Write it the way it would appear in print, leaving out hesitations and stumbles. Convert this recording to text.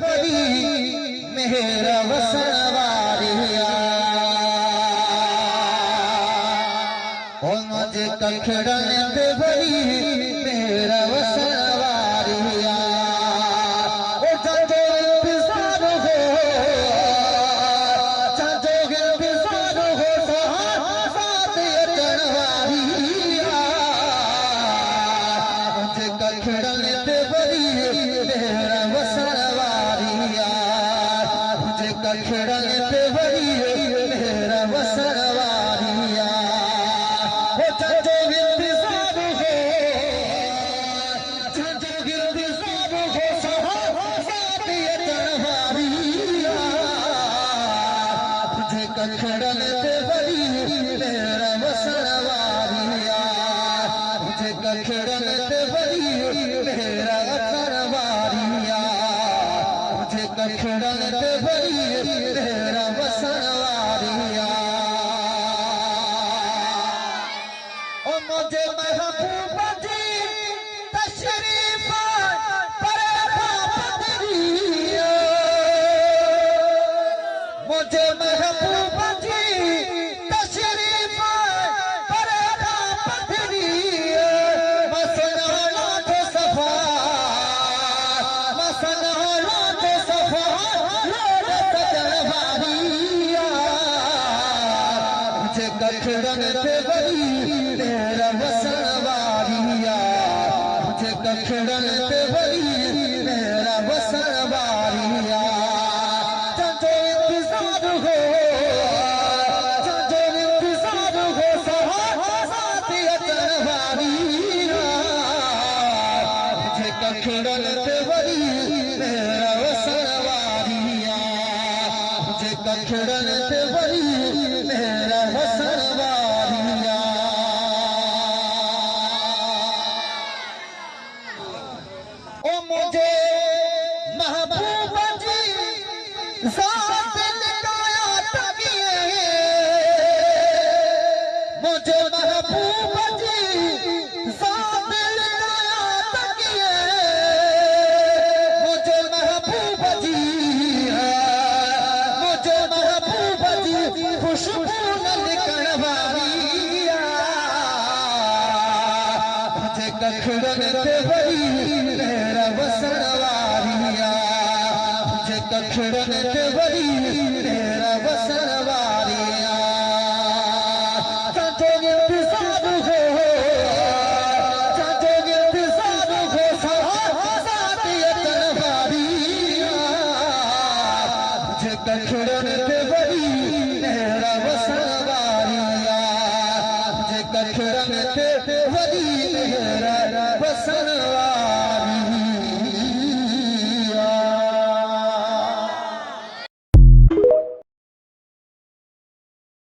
परी मेरा वसवारिया ओ मुझे कखड़न ते परी मेरा वसवारिया ओ चाचो इंतजार हो चाचो इंतजार हो साथ अचण वारिया मुझे कखड़न ते परी मेरा वसवारिया मुझे कखड़न ते परी मेरा वसवारिया ओ चाचो इंतजार हो चाचो इंतजार हो साथ अचण वारिया मुझे कखड़न ते परी मेरा वसवारिया मुझे कखड़न ते परी मेरा वसवारिया मुझे कखड़न ते परी मेरा वसवारिया ओ मुझे महबूब जी तशरीफ पर पदरिया मुझे महबूब जी तशरीफ पर पदरिया मसना तो सफा मसना तो सफा लोड सजन वारिया मुझे कखड़न ते परी मेरा वसवारिया मुझे कखड़न ते परी मेरा वसवारिया चाचो इंतजार हो चाचो इंतजार हो साथ अचण वारिया मुझे कखड़न ते परी मेरा वसवारिया मुझे कखड़न ते परी मेरा वसवारिया ओ मुझे महबूब जी ज़ात लगाया तकिए मुझे महबूब जी ज़ात लगाया तकिए मुझे महबूब जी खुशबू न लिकण वारिया मुझे कखड़न ते परी मेरा वसवारिया मुझे कखड़न ते परी मेरा वसवारिया चाचो इंतजार हो चाचो इंतजार हो साथ अचण वारिया मुझे कखड़न ते परी मेरा वसवारिया मुझे कखड़न ते परी मेरा वसवारिया